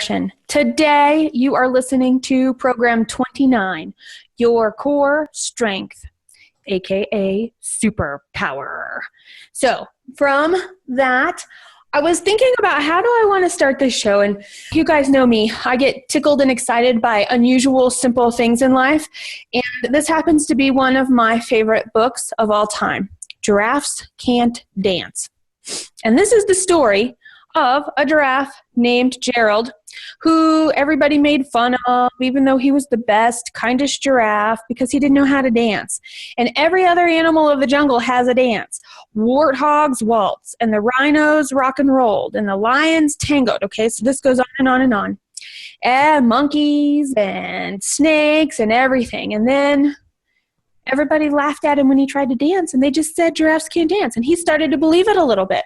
expression. Today, you are listening to program 29, Your Core Strength, aka Superpower. So from that, I was thinking about how do I want to start this show? And you guys know me, I get tickled and excited by unusual, simple things in life. And this happens to be one of my favorite books of all time, Giraffes Can't Dance. And this is the story of a giraffe named Gerald, who everybody made fun of, even though he was the best, kindest giraffe, because he didn't know how to dance. And every other animal of the jungle has a dance. Warthogs waltz, and the rhinos rock and rolled, and the lions tangoed. Okay, so this goes on and on and on. And monkeys and snakes and everything. And then everybody laughed at him when he tried to dance, and they just said giraffes can't dance. And he started to believe it a little bit.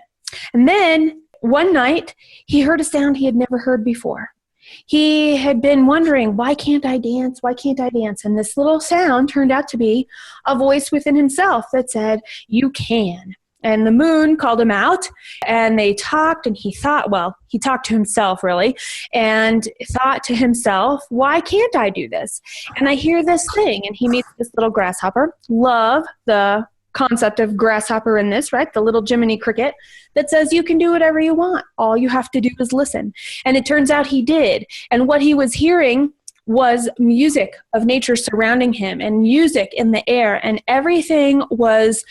And then one night, he heard a sound he had never heard before. He had been wondering, why can't I dance? Why can't I dance? And this little sound turned out to be a voice within himself that said, you can. And the moon called him out, and they talked, and he thought, well, he talked to himself, really, and thought to himself, why can't I do this? And I hear this thing, and he meets this little grasshopper. Love the concept of grasshopper in this, right? The little Jiminy Cricket that says you can do whatever you want. All you have to do is listen. And it turns out he did. And what he was hearing was music of nature surrounding him and music in the air, and everything was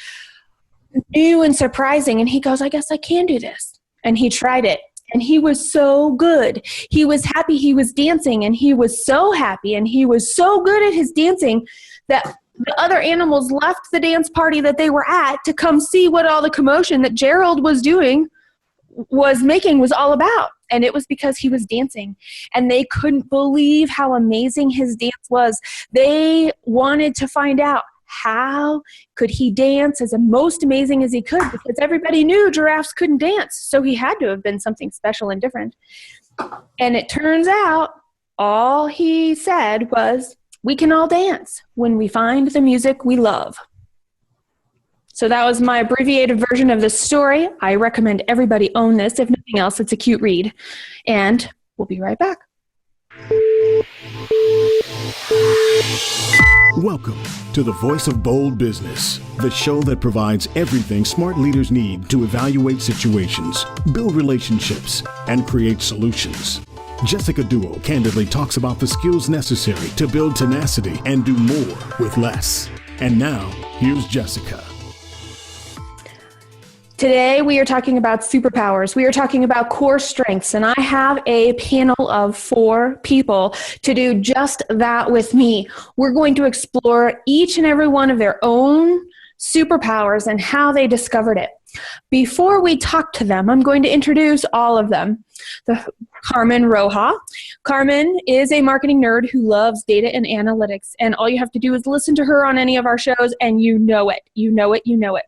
new and surprising. And he goes, I guess I can do this. And he tried it. And he was so good. He was happy he was dancing, and he was so happy, and he was so good at his dancing that the other animals left the dance party that they were at to come see what all the commotion that Gerald was doing was all about. And it was because he was dancing. And they couldn't believe how amazing his dance was. They wanted to find out how could he dance as most amazing as he could, because everybody knew giraffes couldn't dance. So he had to have been something special and different. And it turns out all he said was, we can all dance when we find the music we love. So that was my abbreviated version of this story. I recommend everybody own this. If nothing else, it's a cute read. And we'll be right back. Welcome to The Voice of Bold Business, the show that provides everything smart leaders need to evaluate situations, build relationships, and create solutions. Jessica Dewell candidly talks about the skills necessary to build tenacity and do more with less. And now, here's Jessica. Today, we are talking about superpowers. We are talking about core strengths, and I have a panel of 4 people to do just that with me. We're going to explore each and every one of their own superpowers and how they discovered it. Before we talk to them, I'm going to introduce all of them. Carmen Rojas. Carmen is a marketing nerd who loves data and analytics, and all you have to do is listen to her on any of our shows, and you know it. You know it. You know it.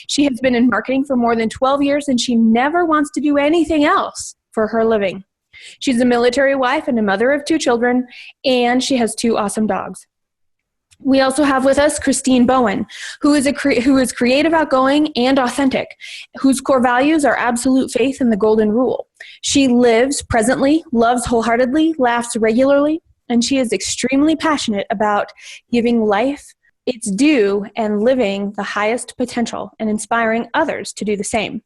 She has been in marketing for more than 12 years, and she never wants to do anything else for her living. She's a military wife and a mother of 2 children, and she has 2 awesome dogs. We also have with us Christine Bowen, who is creative, outgoing, and authentic, whose core values are absolute faith and the golden rule. She lives presently, loves wholeheartedly, laughs regularly, and she is extremely passionate about giving life its due and living the highest potential and inspiring others to do the same.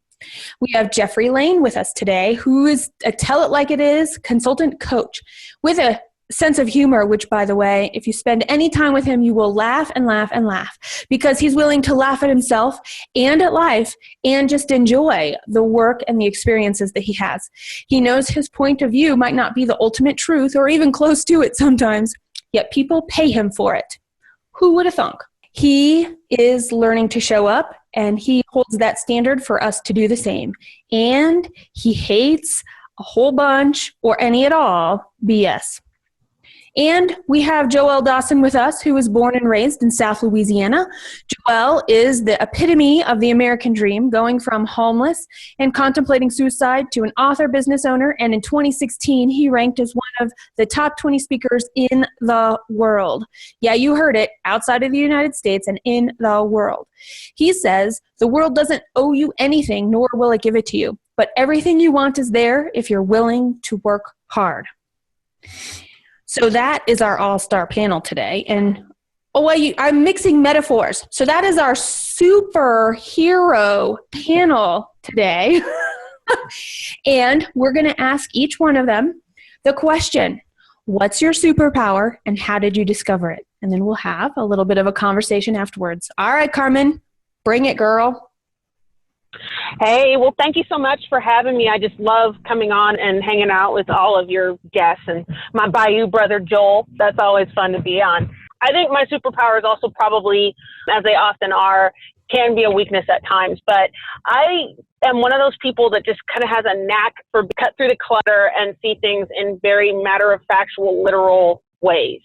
We have Geoffrey Lane with us today, who is a tell-it-like-it-is consultant coach with a sense of humor, which, by the way, if you spend any time with him, you will laugh and laugh and laugh, because he's willing to laugh at himself and at life and just enjoy the work and the experiences that he has. He knows his point of view might not be the ultimate truth or even close to it sometimes, yet people pay him for it. Who would have thunk? He is learning to show up, and he holds that standard for us to do the same. And he hates a whole bunch, or any at all, BS. And we have Joelle Dawson with us, who was born and raised in South Louisiana. Joelle is the epitome of the American dream, going from homeless and contemplating suicide to an author, business owner, and in 2016, he ranked as one of the top 20 speakers in the world. Yeah, you heard it, outside of the United States and in the world. He says, the world doesn't owe you anything, nor will it give it to you, but everything you want is there if you're willing to work hard. So that is our all-star panel today. And I'm mixing metaphors. So that is our superhero panel today. And we're going to ask each one of them the question, what's your superpower and how did you discover it? And then we'll have a little bit of a conversation afterwards. All right, Carmen, bring it, girl. Hey, well, thank you so much for having me. I just love coming on and hanging out with all of your guests and my Bayou brother, Joel. That's always fun to be on. I think my superpower is also probably, as they often are, can be a weakness at times, but I am one of those people that just kind of has a knack for cut through the clutter and see things in very matter-of-factual, literal ways.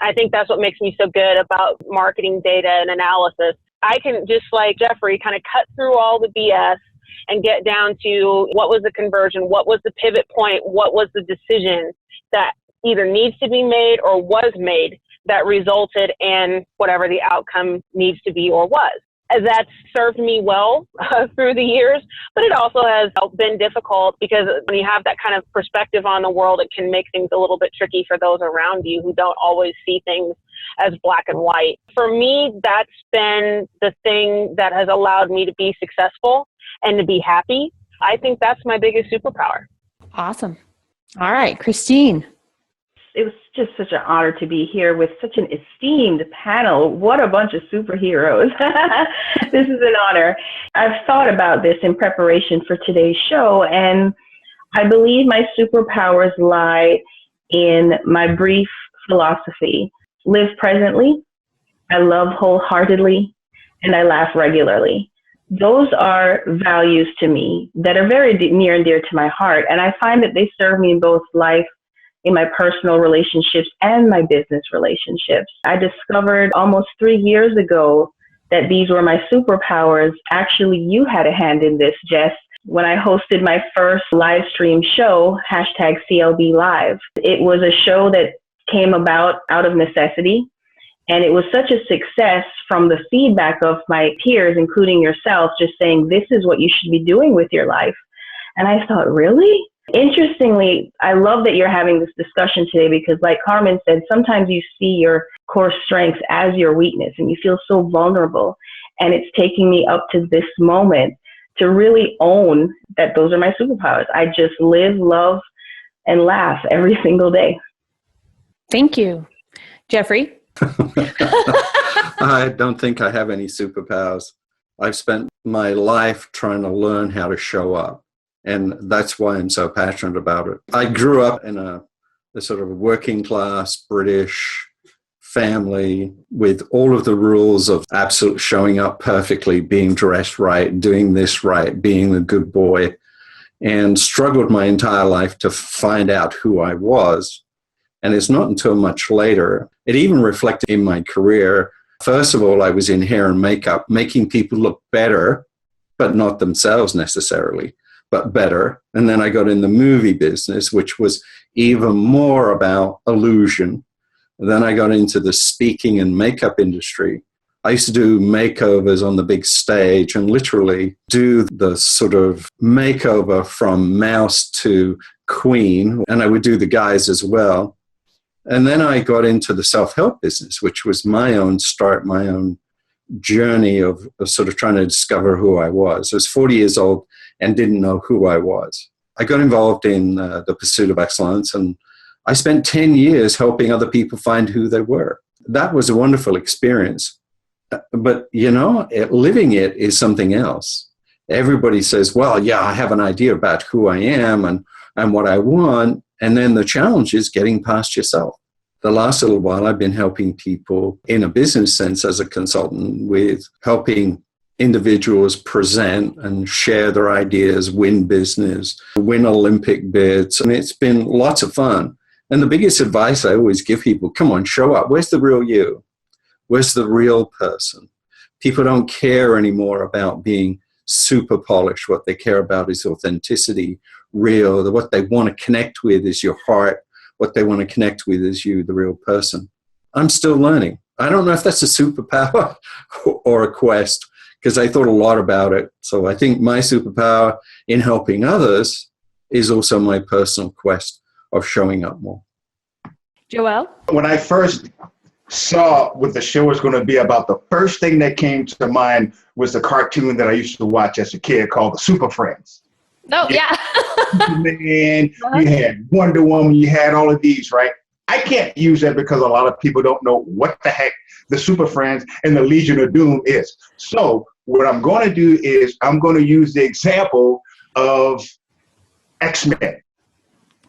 I think that's what makes me so good about marketing data and analysis. I can, just like Geoffrey, kind of cut through all the BS and get down to what was the conversion, what was the pivot point, what was the decision that either needs to be made or was made that resulted in whatever the outcome needs to be or was. That's served me well through the years, but it also has been difficult because when you have that kind of perspective on the world, it can make things a little bit tricky for those around you who don't always see things as black and white. For me, that's been the thing that has allowed me to be successful and to be happy. I think that's my biggest superpower. Awesome. All right, Christine. It was just such an honor to be here with such an esteemed panel. What a bunch of superheroes. This is an honor. I've thought about this in preparation for today's show, and I believe my superpowers lie in my brief philosophy. Live presently, I love wholeheartedly, and I laugh regularly. Those are values to me that are very near and dear to my heart, and I find that they serve me in both life, in my personal relationships and my business relationships. I discovered almost 3 years ago that these were my superpowers. Actually, you had a hand in this, Jess, when I hosted my first live stream show, #CLB Live. It was a show that came about out of necessity, and it was such a success from the feedback of my peers, including yourself, just saying, this is what you should be doing with your life. And I thought, really? Interestingly, I love that you're having this discussion today because, like Carmen said, sometimes you see your core strengths as your weakness and you feel so vulnerable. And it's taking me up to this moment to really own that those are my superpowers. I just live, love, and laugh every single day. Thank you. Geoffrey? I don't think I have any superpowers. I've spent my life trying to learn how to show up. And that's why I'm so passionate about it. I grew up in a sort of working class British family with all of the rules of absolute showing up perfectly, being dressed right, doing this right, being a good boy, and struggled my entire life to find out who I was. And it's not until much later, it even reflected in my career. First of all, I was in hair and makeup, making people look better, but not themselves necessarily, but better. And then I got in the movie business, which was even more about illusion. And then I got into the speaking and makeup industry. I used to do makeovers on the big stage and literally do the sort of makeover from mouse to queen. And I would do the guys as well. And then I got into the self-help business, which was my own start, my own journey of sort of trying to discover who I was. I was 40 years old and didn't know who I was. I got involved in the pursuit of excellence, and I spent 10 years helping other people find who they were. That was a wonderful experience. But, you know, living it is something else. Everybody says, well, yeah, I have an idea about who I am and what I want. And then the challenge is getting past yourself. The last little while, I've been helping people in a business sense as a consultant with helping individuals present and share their ideas, win business, win Olympic bids. And it's been lots of fun. And the biggest advice I always give people, come on, show up. Where's the real you? Where's the real person? People don't care anymore about being super polished. What they care about is authenticity, real. What they want to connect with is your heart. What they want to connect with is you, the real person. I'm still learning. I don't know if that's a superpower or a quest, because I thought a lot about it. So I think my superpower in helping others is also my personal quest of showing up more. Joelle? When I first saw what the show was going to be about, the first thing that came to mind was the cartoon that I used to watch as a kid called the Super Friends. Oh, yeah. Superman, you had Wonder Woman, you had all of these, right? I can't use that because a lot of people don't know what the heck the Super Friends and the Legion of Doom is. So what I'm going to do is I'm going to use the example of X-Men.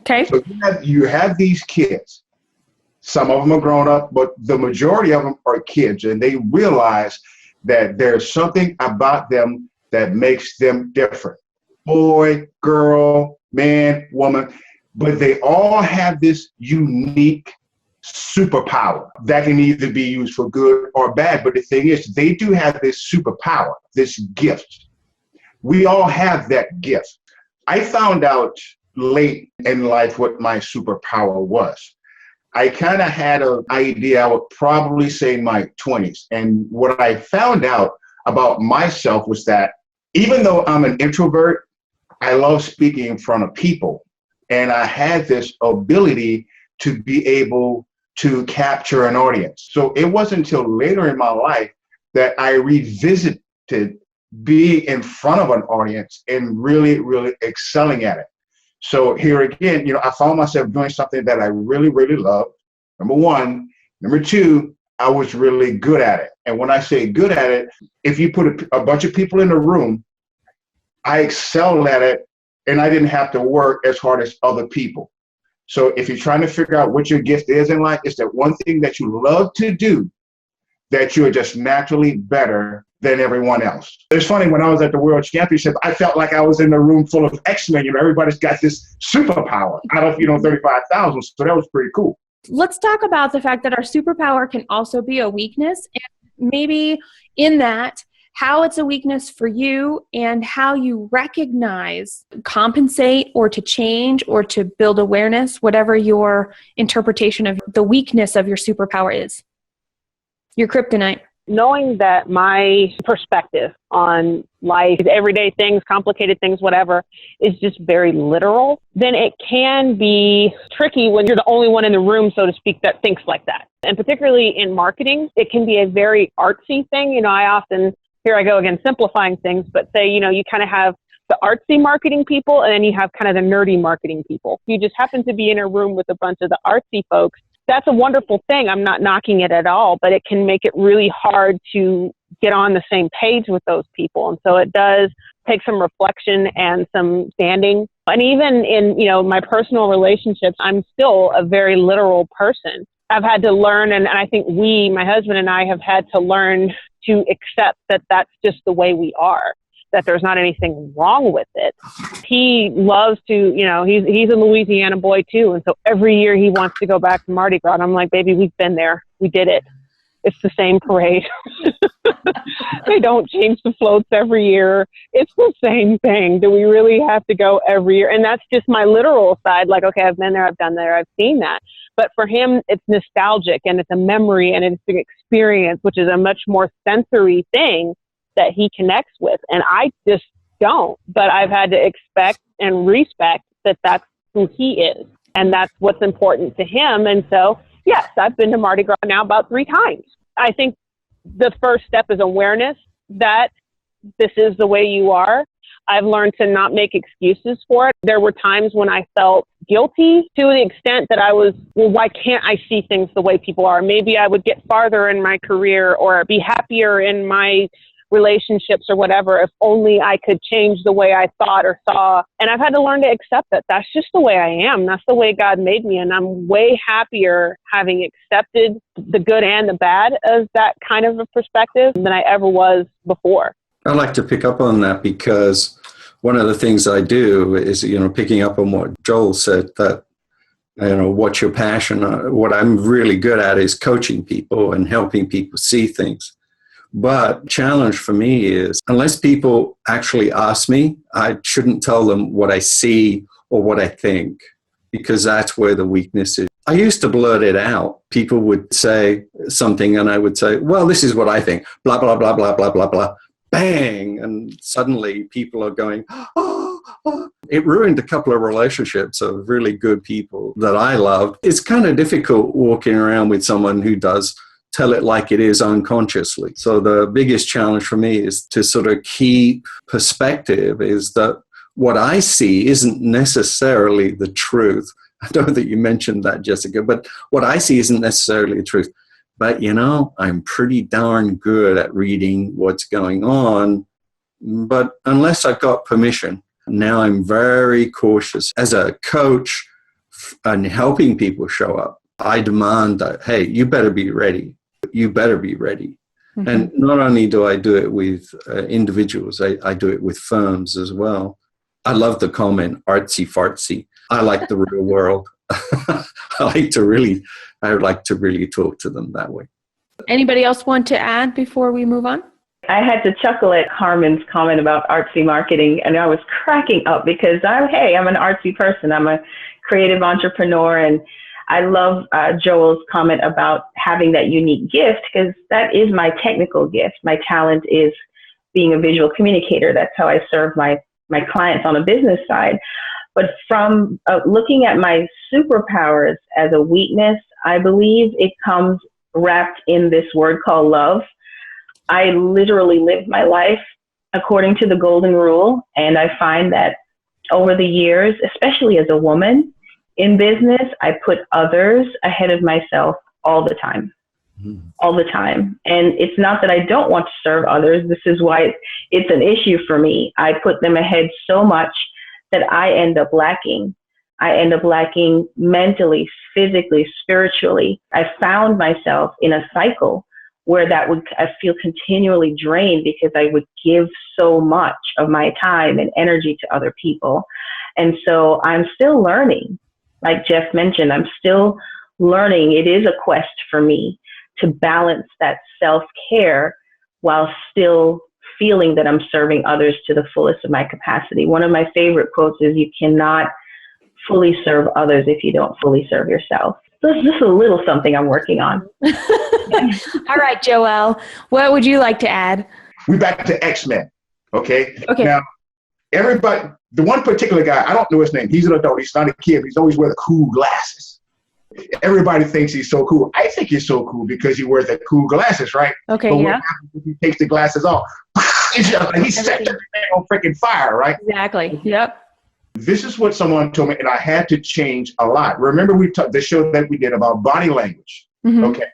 Okay. So you have these kids. Some of them are grown up, but the majority of them are kids, and they realize that there's something about them that makes them different. Boy, girl, man, woman, but they all have this unique superpower that can either be used for good or bad. But the thing is, they do have this superpower, this gift. We all have that gift. I found out late in life what my superpower was. I kind of had an idea, I would probably say in my 20s. And what I found out about myself was that even though I'm an introvert, I love speaking in front of people. And I had this ability to be able to capture an audience. So it wasn't until later in my life that I revisited being in front of an audience and really, really excelling at it. So here again, I found myself doing something that I really, really loved. Number one. Number two, I was really good at it. And when I say good at it, if you put a bunch of people in a room, I excelled at it, and I didn't have to work as hard as other people. So if you're trying to figure out what your gift is in life, it's that one thing that you love to do that you're just naturally better than everyone else. It's funny, when I was at the World Championship, I felt like I was in a room full of X-Men. Everybody's got this superpower out of 35,000. So that was pretty cool. Let's talk about the fact that our superpower can also be a weakness, and maybe in that, how it's a weakness for you and how you recognize, compensate, or to change, or to build awareness, whatever your interpretation of the weakness of your superpower is. Your kryptonite. Knowing that my perspective on life, everyday things, complicated things, whatever, is just very literal, then it can be tricky when you're the only one in the room, so to speak, that thinks like that. And particularly in marketing, it can be a very artsy thing. I often, here I go again, simplifying things, but say, you kind of have the artsy marketing people, and then you have kind of the nerdy marketing people. You just happen to be in a room with a bunch of the artsy folks. That's a wonderful thing. I'm not knocking it at all, but it can make it really hard to get on the same page with those people. And so it does take some reflection and some standing. And even in, my personal relationships, I'm still a very literal person. I've had to learn, and I think my husband and I have had to learn to accept that that's just the way we are, that there's not anything wrong with it. He loves to, he's a Louisiana boy too. And so every year he wants to go back to Mardi Gras. And I'm like, baby, we've been there. We did it. It's the same parade. They don't change the floats every year. It's the same thing. Do we really have to go every year? And that's just my literal side. Like, okay, I've been there, I've done there, I've seen that. But for him, it's nostalgic, and it's a memory, and it's an experience, which is a much more sensory thing that he connects with. And I just don't. But I've had to expect and respect that that's who he is, and that's what's important to him. And so, yes, I've been to Mardi Gras now about 3 times. I think the first step is awareness that this is the way you are. I've learned to not make excuses for it. There were times when I felt guilty to the extent that I was, well, why can't I see things the way people are? Maybe I would get farther in my career or be happier in my relationships or whatever if only I could change the way I thought or saw. And I've had to learn to accept that that's just the way I am. That's the way God made me. And I'm way happier having accepted the good and the bad of that kind of a perspective than I ever was before. I'd like to pick up on that because one of the things I do is, picking up on what Joel said, that, what's your passion? What I'm really good at is coaching people and helping people see things. But challenge for me is, unless people actually ask me, I shouldn't tell them what I see or what I think, because that's where the weakness is. I used to blurt it out. People would say something and I would say, well, this is what I think, blah, blah, blah, blah, blah, blah, blah. Bang, and suddenly people are going, oh, It ruined a couple of relationships of really good people that I loved. It's kind of difficult walking around with someone who does tell it like it is unconsciously. So the biggest challenge for me is to sort of keep perspective, is that what I see isn't necessarily the truth. I don't think you mentioned that, Jessica, but what I see isn't necessarily the truth. But, I'm pretty darn good at reading what's going on. But unless I've got permission, now I'm very cautious. As a coach and helping people show up, I demand that, hey, you better be ready. You better be ready. Mm-hmm. And not only do I do it with individuals, I do it with firms as well. I love the comment, artsy fartsy. I like the real world. I would like to really talk to them that way. Anybody else want to add before we move on? I had to chuckle at Carmen's comment about artsy marketing, and I was cracking up because I'm an artsy person. I'm a creative entrepreneur, and I love Joel's comment about having that unique gift, because that is my technical gift. My talent is being a visual communicator. That's how I serve my clients on a business side. But from looking at my superpowers as a weakness, I believe it comes wrapped in this word called love. I literally live my life according to the golden rule. And I find that over the years, especially as a woman in business, I put others ahead of myself all the time. All the time. And it's not that I don't want to serve others. This is why it's an issue for me. I put them ahead so much that I end up lacking. I end up lacking mentally, physically, spiritually. I found myself in a cycle where I feel continually drained because I would give so much of my time and energy to other people. And so I'm still learning. Like Jeff mentioned, I'm still learning. It is a quest for me to balance that self-care while still feeling that I'm serving others to the fullest of my capacity. One of my favorite quotes is, you cannot fully serve others if you don't fully serve yourself. So it's just a little something I'm working on. All right, Joelle, what would you like to add? We're back to X-Men, okay? Okay. Now, everybody, the one particular guy, I don't know his name. He's an adult. He's not a kid. He's always wearing the cool glasses. Everybody thinks he's so cool. I think he's so cool because he wears the cool glasses, right? Okay, but yeah. what happens if he takes the glasses off? It's just like he set everything on freaking fire, right? Exactly, yep. This is what someone told me, and I had to change a lot. Remember the show that we did about body language, okay?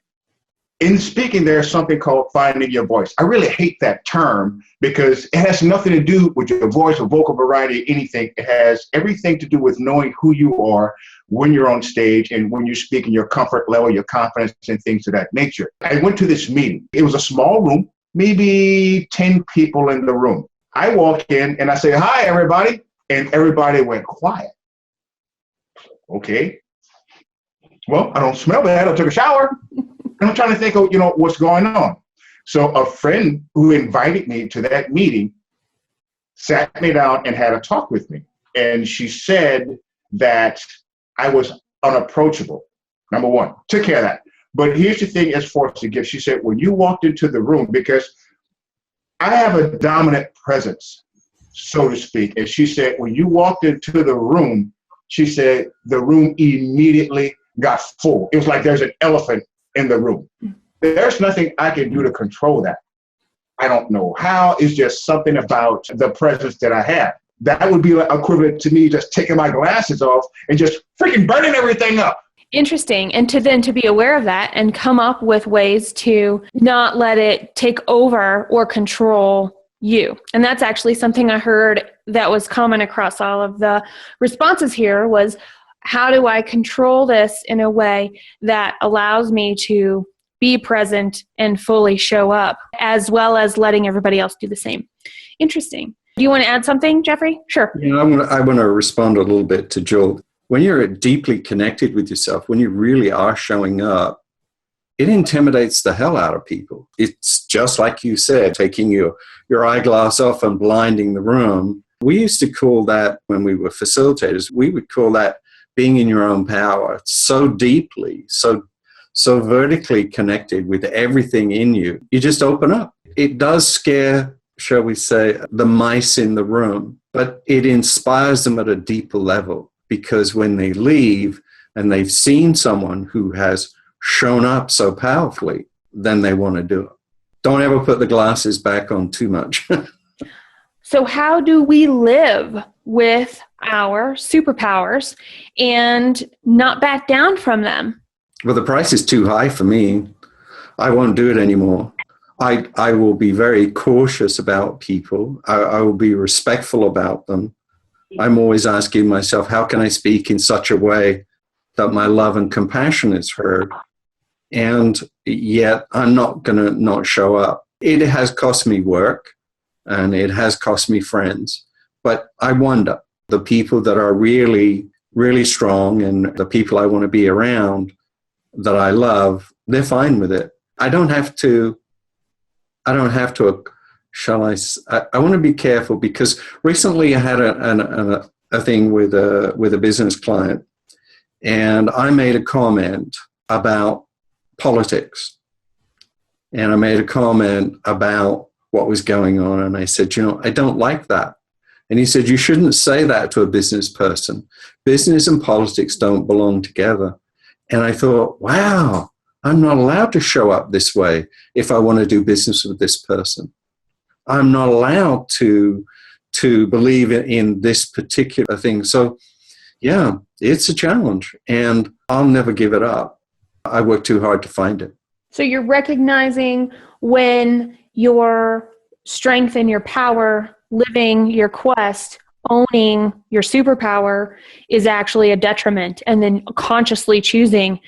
In speaking, there's something called finding your voice. I really hate that term because it has nothing to do with your voice or vocal variety, anything. It has everything to do with knowing who you are when you're on stage and when you speak, in your comfort level, your confidence, and things of that nature. I went to this meeting. It was a small room, maybe 10 people in the room. I walk in and I say, "Hi, everybody." And everybody went quiet. Okay. Well, I don't smell bad. I took a shower. And I'm trying to think of, what's going on. So a friend who invited me to that meeting sat me down and had a talk with me. And she said that I was unapproachable. Number one, took care of that. But here's the thing as far as the gift. She said, when you walked into the room, because I have a dominant presence, so to speak. And she said, when you walked into the room, she said, the room immediately got full. It was like there's an elephant in the room. There's nothing I can do to control that. I don't know how. It's just something about the presence that I have. That would be equivalent to me just taking my glasses off and just freaking burning everything up. Interesting. And to be aware of that and come up with ways to not let it take over or control you. And that's actually something I heard that was common across all of the responses here was, how do I control this in a way that allows me to be present and fully show up, as well as letting everybody else do the same? Interesting. Do you want to add something, Geoffrey? Sure. Yeah, I want to respond a little bit to Joel. When you're deeply connected with yourself, when you really are showing up, it intimidates the hell out of people. It's just like you said, taking your eyeglass off and blinding the room. We used to call that, when we were facilitators, we would call that being in your own power, so deeply, so vertically connected with everything in you. You just open up. It does scare shall we say, the mice in the room, but it inspires them at a deeper level, because when they leave and they've seen someone who has shown up so powerfully, then they want to do it. Don't ever put the glasses back on too much. So how do we live with our superpowers and not back down from them? Well, the price is too high for me. I won't do it anymore. I will be very cautious about people. I will be respectful about them. I'm always asking myself, how can I speak in such a way that my love and compassion is heard? And yet I'm not going to not show up. It has cost me work and it has cost me friends. But I wonder, the people that are really, really strong and the people I want to be around that I love, they're fine with it. I don't have to, I want to be careful, because recently I had a thing with a business client, and I made a comment about politics, and I made a comment about what was going on, and I said, I don't like that. And he said, you shouldn't say that to a business person. Business and politics don't belong together. And I thought, wow, I'm not allowed to show up this way if I want to do business with this person. I'm not allowed to believe in this particular thing. So, yeah, it's a challenge, and I'll never give it up. I work too hard to find it. So you're recognizing when your strength and your power, living your quest, owning your superpower is actually a detriment, and then consciously choosing,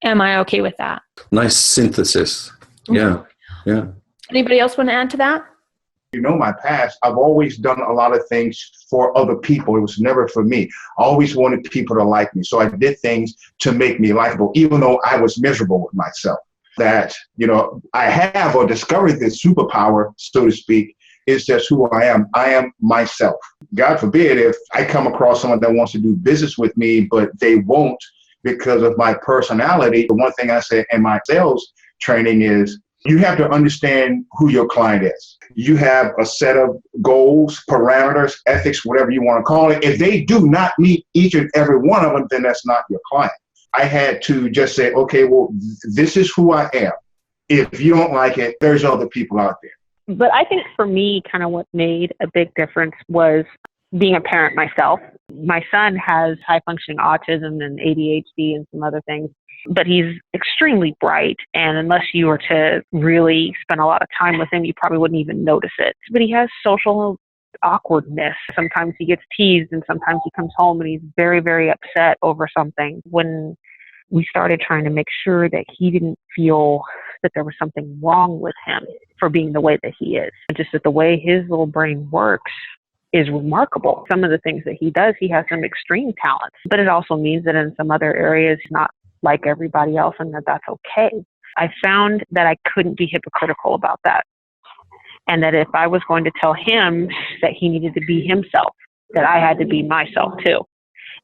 am I okay with that? Nice synthesis. Yeah. Yeah. Anybody else want to add to that? My past, I've always done a lot of things for other people. It was never for me. I always wanted people to like me. So I did things to make me likable, even though I was miserable with myself. That, I have or discovered this superpower, so to speak. It's just who I am. I am myself. God forbid if I come across someone that wants to do business with me, but they won't because of my personality. The one thing I say in my sales training is, you have to understand who your client is. You have a set of goals, parameters, ethics, whatever you want to call it. If they do not meet each and every one of them, then that's not your client. I had to just say, okay, well, this is who I am. If you don't like it, there's other people out there. But I think for me, kind of what made a big difference was being a parent myself. My son has high functioning autism and ADHD and some other things, but he's extremely bright. And unless you were to really spend a lot of time with him, you probably wouldn't even notice it. But he has social awkwardness. Sometimes he gets teased, and sometimes he comes home and he's very, very upset over something. When we started trying to make sure that he didn't feel that there was something wrong with him for being the way that he is, just that the way his little brain works is remarkable. Some of the things that he does, he has some extreme talents, but it also means that in some other areas, he's not like everybody else, and that's okay. I found that I couldn't be hypocritical about that. And that if I was going to tell him that he needed to be himself, that I had to be myself too.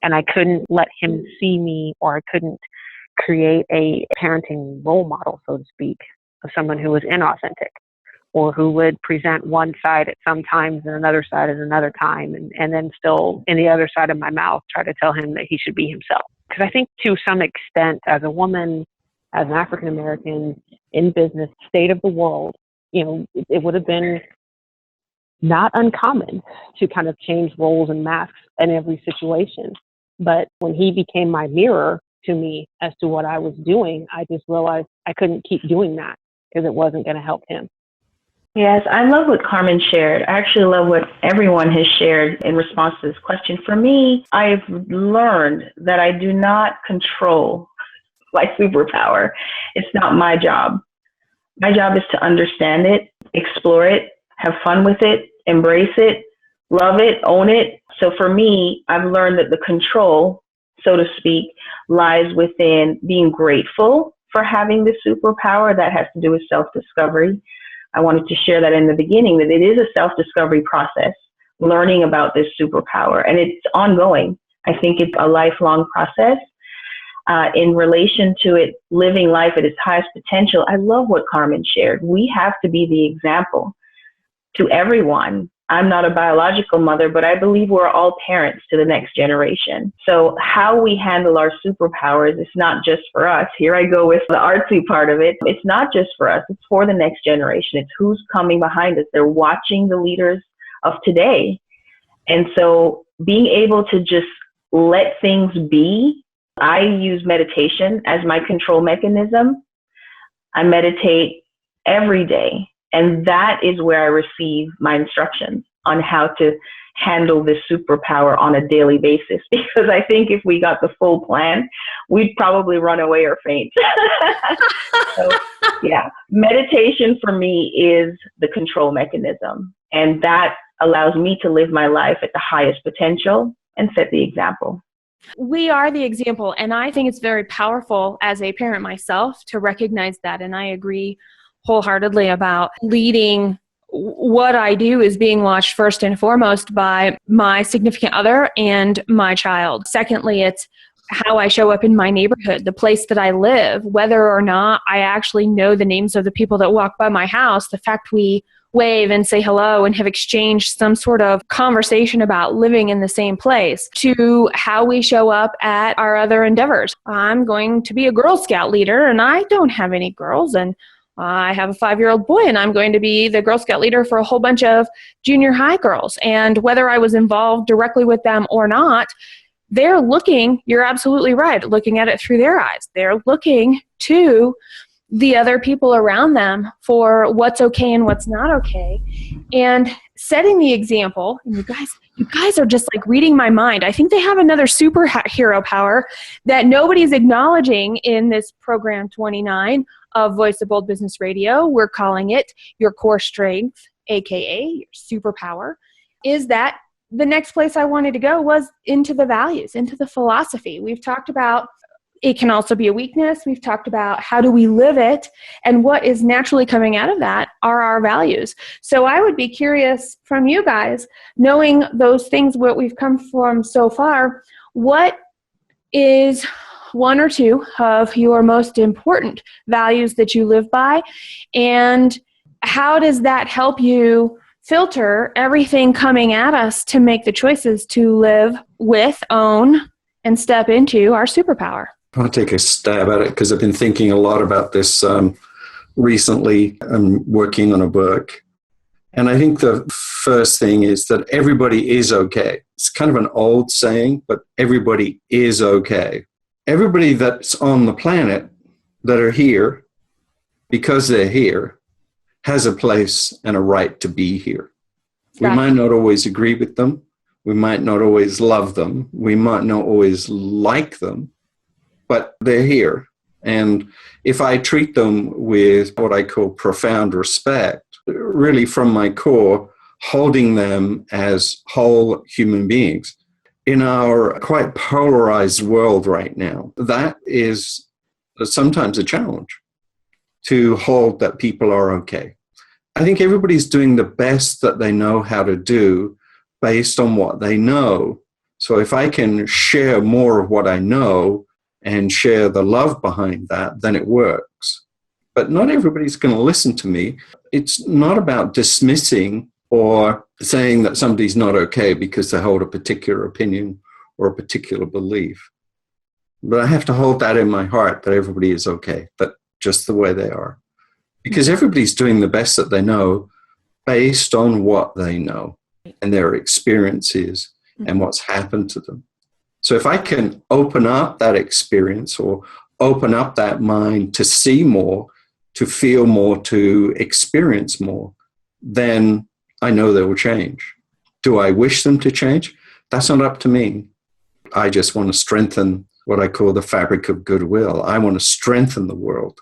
And I couldn't let him see me, or I couldn't create a parenting role model, so to speak, of someone who was inauthentic, or who would present one side at some times and another side at another time, and then still in the other side of my mouth try to tell him that he should be himself. Because I think to some extent, as a woman, as an African American in business, state of the world, it would have been not uncommon to kind of change roles and masks in every situation. But when he became my mirror to me as to what I was doing, I just realized I couldn't keep doing that because it wasn't going to help him. Yes, I love what Carmen shared. I actually love what everyone has shared in response to this question. For me, I've learned that I do not control my superpower. It's not my job. My job is to understand it, explore it, have fun with it, embrace it, love it, own it. So for me, I've learned that the control, so to speak, lies within being grateful for having the superpower. That has to do with self-discovery. I wanted to share that in the beginning, that it is a self-discovery process, learning about this superpower, and it's ongoing. I think it's a lifelong process. In relation to it, living life at its highest potential, I love what Carmen shared. We have to be the example to everyone. I'm not a biological mother, but I believe we're all parents to the next generation. So how we handle our superpowers is not just for us. Here I go with the artsy part of it. It's not just for us. It's for the next generation. It's who's coming behind us. They're watching the leaders of today. And so being able to just let things be, I use meditation as my control mechanism. I meditate every day. And that is where I receive my instructions on how to handle this superpower on a daily basis. Because I think if we got the full plan, we'd probably run away or faint. So, yeah, meditation for me is the control mechanism. And that allows me to live my life at the highest potential and set the example. We are the example. And I think it's very powerful as a parent myself to recognize that. And I agree wholeheartedly about leading. What I do is being watched first and foremost by my significant other and my child. Secondly, it's how I show up in my neighborhood, the place that I live, whether or not I actually know the names of the people that walk by my house. The fact we wave and say hello and have exchanged some sort of conversation about living in the same place, to how we show up at our other endeavors. I'm going to be a Girl Scout leader and I don't have any girls, and I have a 5-year-old boy and I'm going to be the Girl Scout leader for a whole bunch of junior high girls. And whether I was involved directly with them or not, they're looking, you're absolutely right, looking at it through their eyes. They're looking to the other people around them for what's okay and what's not okay. And setting the example, and you guys are just like reading my mind. I think they have another superhero power that nobody's acknowledging in this program 29 of Voice of Bold Business Radio. We're calling it your core strength, aka your superpower, is that the next place I wanted to go was into the values, into the philosophy. We've talked about it can also be a weakness. We've talked about how do we live it, and what is naturally coming out of that are our values. So I would be curious from you guys, knowing those things, what we've come from so far, what is one or two of your most important values that you live by, and how does that help you filter everything coming at us to make the choices to live with, own, and step into our superpower? I'll take a stab at it because I've been thinking a lot about this recently. I'm working on a book. And I think the first thing is that everybody is okay. It's kind of an old saying, but everybody is okay. Everybody that's on the planet that are here, because they're here, has a place and a right to be here. We might not always agree with them. We might not always love them. We might not always like them, but they're here. And if I treat them with what I call profound respect, really from my core, holding them as whole human beings, in our quite polarized world right now, that is sometimes a challenge to hold that people are okay. I think everybody's doing the best that they know how to do based on what they know. So if I can share more of what I know and share the love behind that, then it works. But not everybody's going to listen to me. It's not about dismissing or saying that somebody's not okay because they hold a particular opinion or a particular belief. But I have to hold that in my heart that everybody is okay, but just the way they are. Because everybody's doing the best that they know based on what they know and their experiences and what's happened to them. So if I can open up that experience or open up that mind to see more, to feel more, to experience more, then I know they will change. Do I wish them to change? That's not up to me. I just want to strengthen what I call the fabric of goodwill. I want to strengthen the world.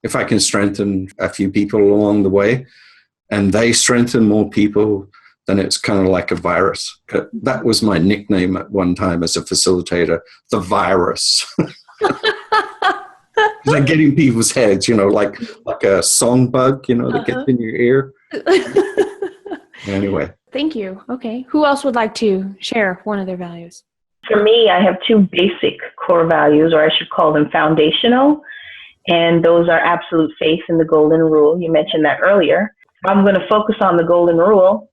If I can strengthen a few people along the way and they strengthen more people, then it's kind of like a virus. That was my nickname at one time as a facilitator, the virus. Like getting people's heads, like a song bug, that gets in your ear. Anyway. Thank you. Okay. Who else would like to share one of their values? For me, I have two basic core values, or I should call them foundational. And those are absolute faith in the golden rule. You mentioned that earlier. I'm going to focus on the golden rule.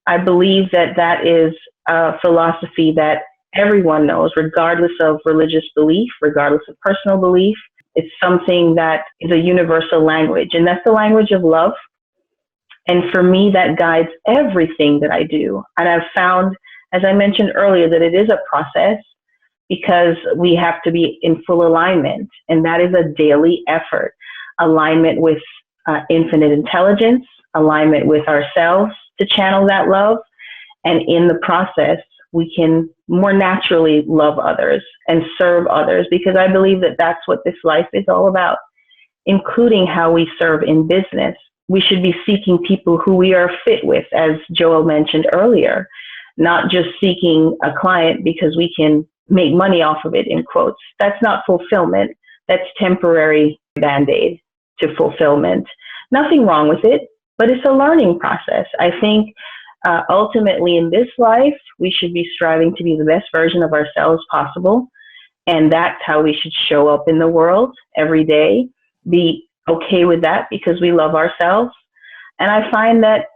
I believe that that is a philosophy that everyone knows, regardless of religious belief, regardless of personal belief. It's something that is a universal language, and that's the language of love. And for me, that guides everything that I do. And I've found, as I mentioned earlier, that it is a process because we have to be in full alignment, and that is a daily effort. Alignment with infinite intelligence, alignment with ourselves to channel that love, and in the process, we can more naturally love others and serve others, because I believe that that's what this life is all about, including how we serve in business. We should be seeking people who we are fit with, as Joel mentioned earlier, not just seeking a client because we can make money off of it, in quotes. That's not fulfillment. That's temporary Band-Aid to fulfillment. Nothing wrong with it, but it's a learning process. I think ultimately in this life, we should be striving to be the best version of ourselves possible. And that's how we should show up in the world every day. Be okay with that because we love ourselves. And I find that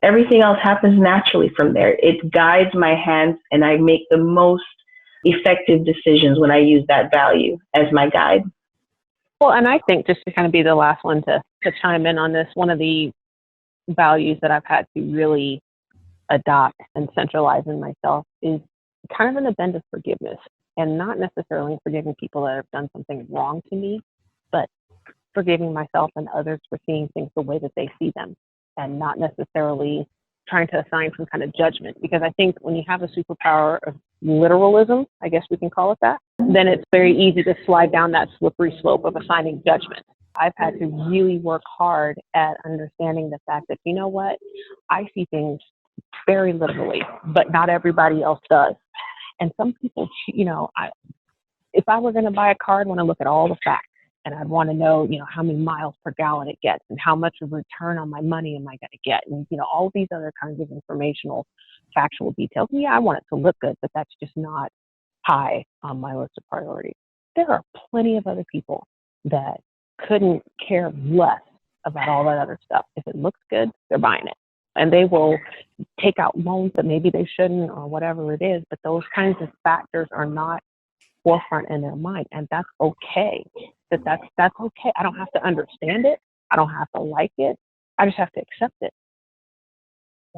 everything else happens naturally from there. It guides my hands, and I make the most effective decisions when I use that value as my guide. Well, and I think, just to kind of be the last one to chime in on this, one of the values that I've had to really adopt and centralize in myself is kind of an bend of forgiveness, and not necessarily forgiving people that have done something wrong to me, but forgiving myself and others for seeing things the way that they see them, and not necessarily trying to assign some kind of judgment. Because I think when you have a superpower of literalism, I guess we can call it that, then it's very easy to slide down that slippery slope of assigning judgment. I've had to really work hard at understanding the fact that, you know what, I see things very literally, but not everybody else does. And some people, if I were going to buy a car, I'd want to look at all the facts, and I'd want to know, how many miles per gallon it gets, and how much of a return on my money am I going to get, and all these other kinds of informational, factual details. And yeah, I want it to look good, but that's just not high on my list of priorities. There are plenty of other people that couldn't care less about all that other stuff. If it looks good, they're buying it. And they will take out loans that maybe they shouldn't, or whatever it is, but those kinds of factors are not forefront in their mind. And that's okay. That's okay. I don't have to understand it. I don't have to like it. I just have to accept it.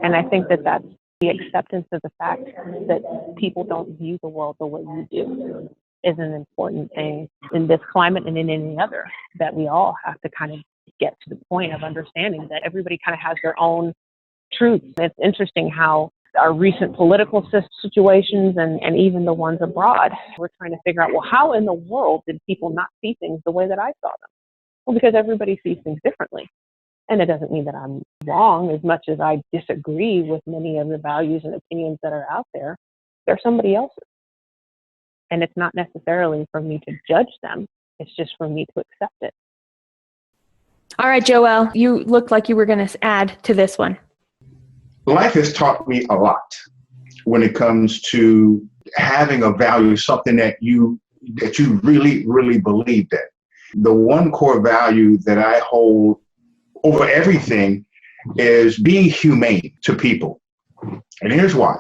And I think that that's the acceptance of the fact that people don't view the world the way you do is an important thing in this climate and in any other, that we all have to kind of get to the point of understanding that everybody kind of has their own truth. It's interesting how our recent political situations and even the ones abroad, we're trying to figure out, well, how in the world did people not see things the way that I saw them? Well, because everybody sees things differently. And it doesn't mean that I'm wrong. As much as I disagree with many of the values and opinions that are out there, they're somebody else's. And it's not necessarily for me to judge them. It's just for me to accept it. All right, Joelle, you looked like you were going to add to this one. Life has taught me a lot when it comes to having a value, something that you really, really believed in. The one core value that I hold over everything is being humane to people. And here's why.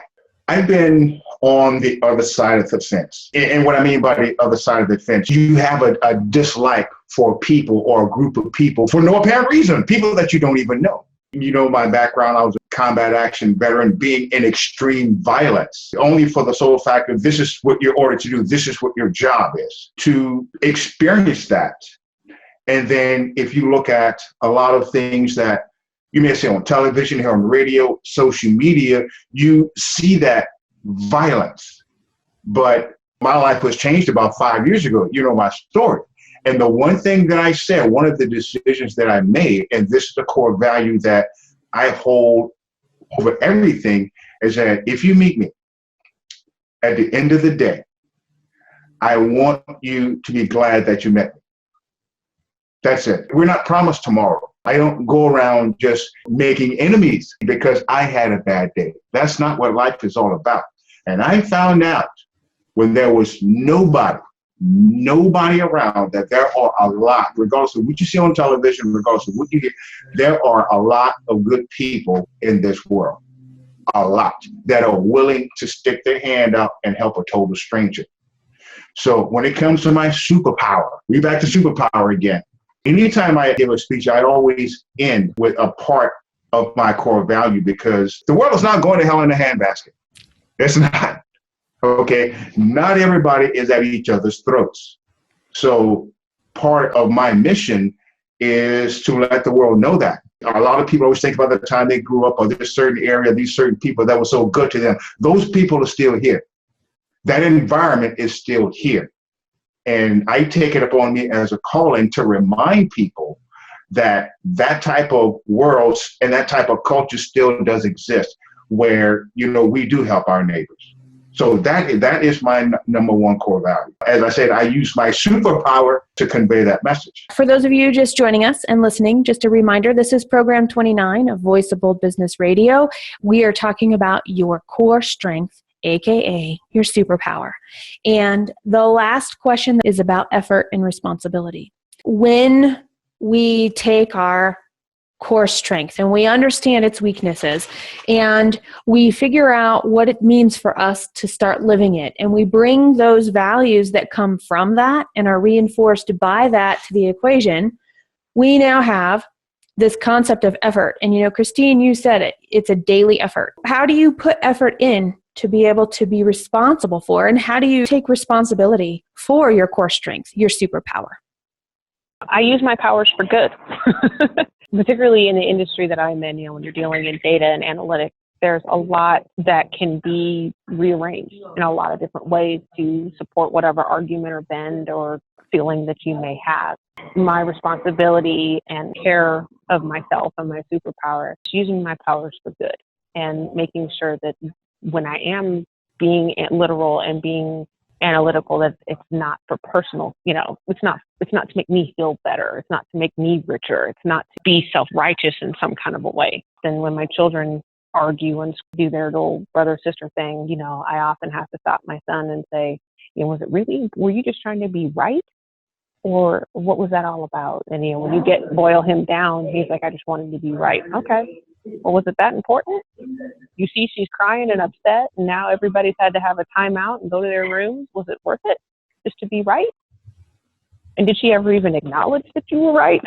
I've been on the other side of the fence. And what I mean by the other side of the fence, you have a dislike for people or a group of people for no apparent reason, people that you don't even know. You know my background, I was a combat action veteran, being in extreme violence, only for the sole fact of this is what you're ordered to do, this is what your job is, to experience that. And then if you look at a lot of things that you may see on television, here on radio, social media, you see that violence. But my life was changed about 5 years ago. You know my story. And the one thing that I said, one of the decisions that I made, and this is the core value that I hold over everything, is that if you meet me at the end of the day, I want you to be glad that you met me. That's it. We're not promised tomorrow. I don't go around just making enemies because I had a bad day. That's not what life is all about. And I found out when there was nobody nobody around that there are a lot, regardless of what you see on television, regardless of what you hear, there are a lot of good people in this world, a lot, that are willing to stick their hand out and help a total stranger. So when it comes to my superpower, we're back to superpower again. Anytime I give a speech, I always end with a part of my core value, because the world is not going to hell in a handbasket. It's not. Okay, not everybody is at each other's throats. So part of my mission is to let the world know that. A lot of people always think about the time they grew up or this certain area, these certain people that were so good to them. Those people are still here. That environment is still here. And I take it upon me as a calling to remind people that that type of world and that type of culture still does exist, where, you know, we do help our neighbors. So that is my number one core value. As I said, I use my superpower to convey that message. For those of you just joining us and listening, just a reminder, this is program 29 of Voice of Bold Business Radio. We are talking about your core strength, AKA your superpower. And the last question is about effort and responsibility. When we take our core strength and we understand its weaknesses and we figure out what it means for us to start living it, and we bring those values that come from that and are reinforced by that to the equation, we now have this concept of effort. And you know, Christine, you said it, it's a daily effort. How do you put effort in to be able to be responsible for, and how do you take responsibility for your core strength, your superpower? I use my powers for good, particularly in the industry that I'm in. You know, when you're dealing in data and analytics, there's a lot that can be rearranged in a lot of different ways to support whatever argument or bend or feeling that you may have. My responsibility and care of myself and my superpower is using my powers for good and making sure that when I am being literal and being analytical, that it's not for personal, you know, it's not to make me feel better. It's not to make me richer. It's not to be self-righteous in some kind of a way. Then when my children argue and do their little brother-sister thing, you know, I often have to stop my son and say, you know, were you just trying to be right? Or what was that all about? And, you know, when you boil him down, he's like, I just wanted to be right. Okay. Well, was it that important? You see, she's crying and upset, and now everybody's had to have a timeout and go to their rooms. Was it worth it just to be right? And did she ever even acknowledge that you were right?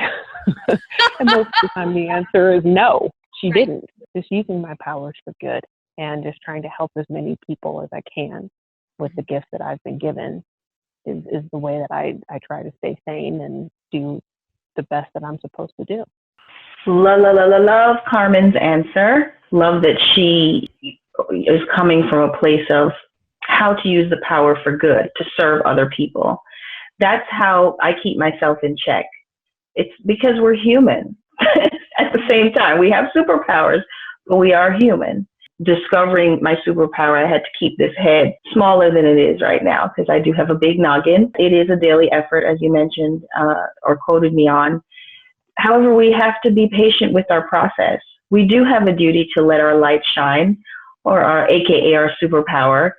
And most of the time the answer is no, she didn't. Just using my powers for good and just trying to help as many people as I can with the gifts that I've been given is the way that I try to stay sane and do the best that I'm supposed to do. Love Carmen's answer. Love that she is coming from a place of how to use the power for good, to serve other people. That's how I keep myself in check. It's because we're human. At the same time, we have superpowers, but we are human. Discovering my superpower, I had to keep this head smaller than it is right now because I do have a big noggin. It is a daily effort, as you mentioned or quoted me on. However, we have to be patient with our process. We do have a duty to let our light shine, or AKA our superpower,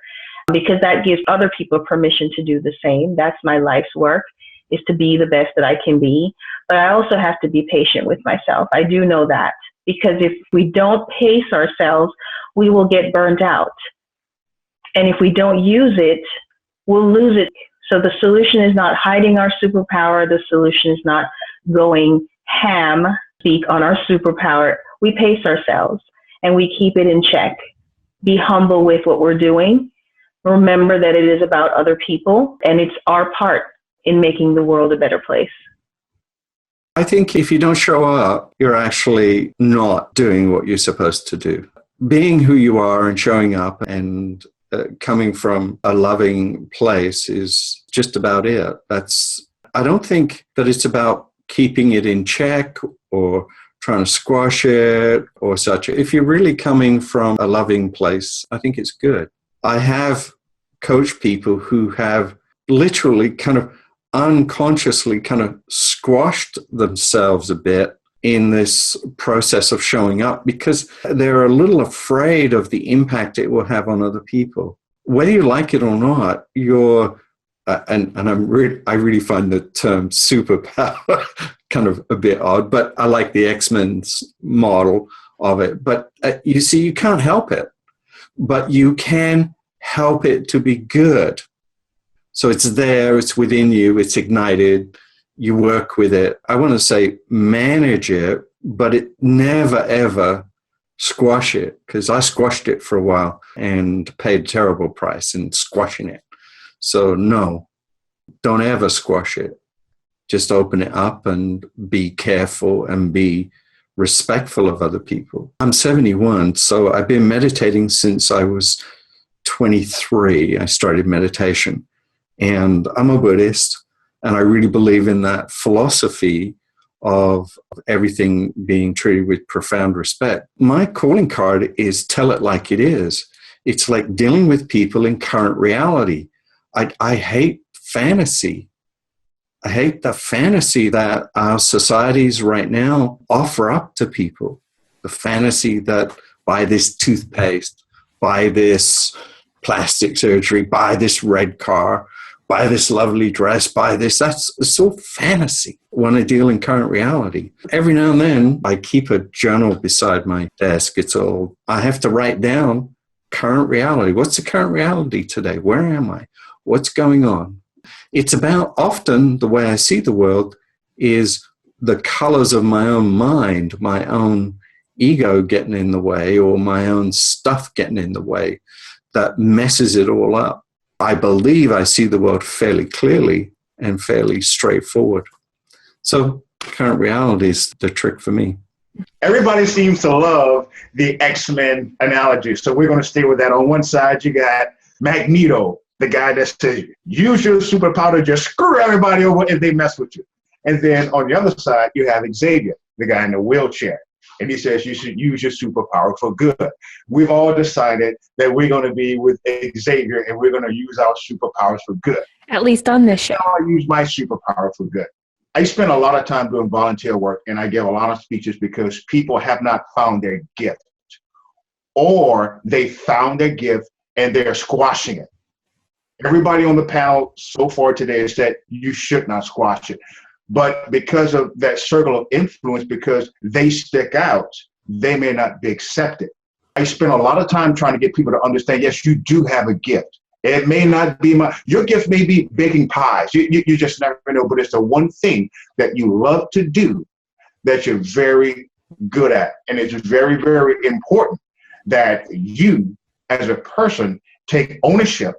because that gives other people permission to do the same. That's my life's work, is to be the best that I can be. But I also have to be patient with myself. I do know that, because if we don't pace ourselves, we will get burnt out. And if we don't use it, we'll lose it. So the solution is not hiding our superpower. The solution is not going ham, speak on our superpower. We pace ourselves and we keep it in check. Be humble with what we're doing. Remember that it is about other people and it's our part in making the world a better place. I think if you don't show up, you're actually not doing what you're supposed to do. Being who you are and showing up and coming from a loving place is just about it. I don't think that it's about keeping it in check or trying to squash it or such. If you're really coming from a loving place, I think it's good. I have coached people who have literally kind of unconsciously kind of squashed themselves a bit in this process of showing up because they're a little afraid of the impact it will have on other people. Whether you like it or not, you're and I really find the term superpower kind of a bit odd, but I like the X-Men's model of it. But you see, you can't help it, but you can help it to be good. So it's there, it's within you, it's ignited, you work with it. I want to say manage it, but it never, ever squash it, because I squashed it for a while and paid a terrible price in squashing it. So no, don't ever squash it. Just open it up and be careful and be respectful of other people. I'm 71, so I've been meditating since I was 23. I started meditation, and I'm a Buddhist, and I really believe in that philosophy of everything being treated with profound respect. My calling card is tell it like it is. It's like dealing with people in current reality. I hate fantasy. I hate the fantasy that our societies right now offer up to people. The fantasy that buy this toothpaste, buy this plastic surgery, buy this red car, buy this lovely dress, buy this. That's so fantasy when I deal in current reality. Every now and then I keep a journal beside my desk. It's all, I have to write down current reality. What's the current reality today? Where am I? What's going on? It's about, often the way I see the world is the colors of my own mind, my own ego getting in the way, or my own stuff getting in the way that messes it all up. I believe I see the world fairly clearly and fairly straightforward. So current reality is the trick for me. Everybody seems to love the X-Men analogy. So we're going to stay with that. On one side, you got Magneto, the guy that says, use your superpower to just screw everybody over if they mess with you. And then on the other side, you have Xavier, the guy in the wheelchair. And he says you should use your superpower for good. We've all decided that we're going to be with Xavier and we're going to use our superpowers for good. At least on this show. I use my superpower for good. I spend a lot of time doing volunteer work, and I give a lot of speeches because people have not found their gift, or they found their gift and they're squashing it. Everybody on the panel so far today has said you should not squash it. But because of that circle of influence, because they stick out, they may not be accepted. I spend a lot of time trying to get people to understand, yes, you do have a gift. It may not be your gift may be baking pies. You just never know, but it's the one thing that you love to do that you're very good at. And it's very, very important that you, as a person, take ownership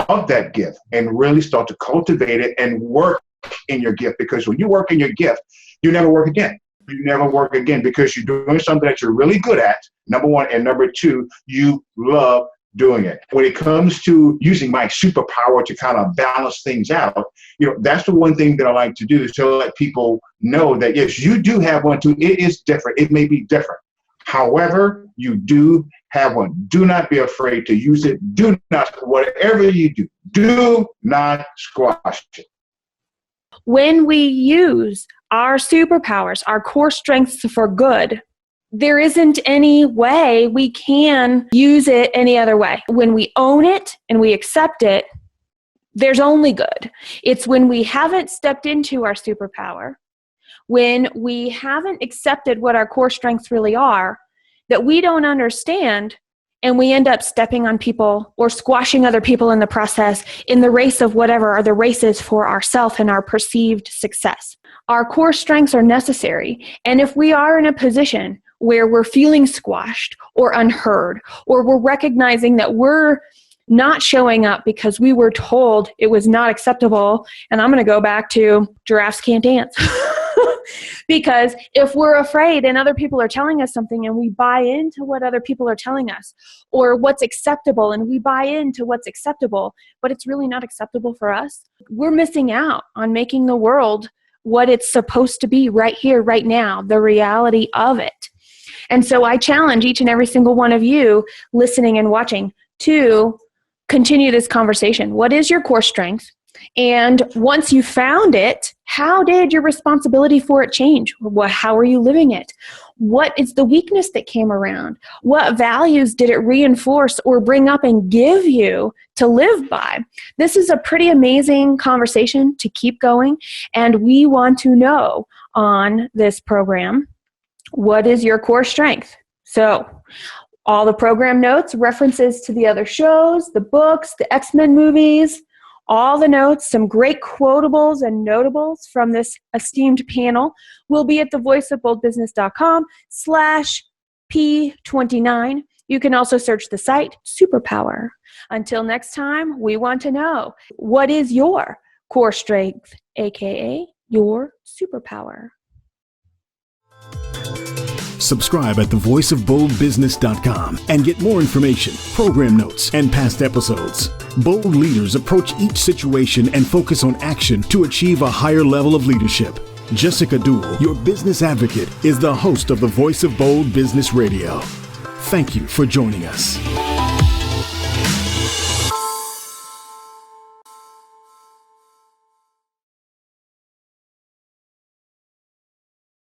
of that gift and really start to cultivate it and work in your gift, because when you work in your gift, you never work again. You never work again because you're doing something that you're really good at, number one, and number two, you love doing it. When it comes to using my superpower to kind of balance things out, that's the one thing that I like to do, is to let people know that yes, you do have one too. It is different. It may be different. However, you do have one. Do not be afraid to use it. Do not, whatever you do not squash it. When we use our superpowers, our core strengths for good, there isn't any way we can use it any other way. When we own it and we accept it, there's only good. It's when we haven't stepped into our superpower, when we haven't accepted what our core strengths really are, that we don't understand, and we end up stepping on people or squashing other people in the process in the race of whatever are the races for ourself and our perceived success. Our core strengths are necessary. And if we are in a position where we're feeling squashed or unheard, or we're recognizing that we're not showing up because we were told it was not acceptable, and I'm going to go back to giraffes can't dance. Because if we're afraid and other people are telling us something and we buy into what other people are telling us, or what's acceptable and we buy into what's acceptable, but it's really not acceptable for us, we're missing out on making the world what it's supposed to be right here, right now, the reality of it. And so I challenge each and every single one of you listening and watching to continue this conversation. What is your core strength? And once you found it, how did your responsibility for it change? How are you living it? What is the weakness that came around? What values did it reinforce or bring up and give you to live by? This is a pretty amazing conversation to keep going, and we want to know on this program, what is your core strength? So all the program notes, references to the other shows, the books, the X-Men movies, all the notes, some great quotables and notables from this esteemed panel will be at thevoiceofboldbusiness.com/P29. You can also search the site Superpower. Until next time, we want to know, what is your core strength, aka your superpower? Subscribe at thevoiceofboldbusiness.com and get more information, program notes, and past episodes. Bold leaders approach each situation and focus on action to achieve a higher level of leadership. Jessica Dewell, your business advocate, is the host of the Voice of Bold Business Radio. Thank you for joining us.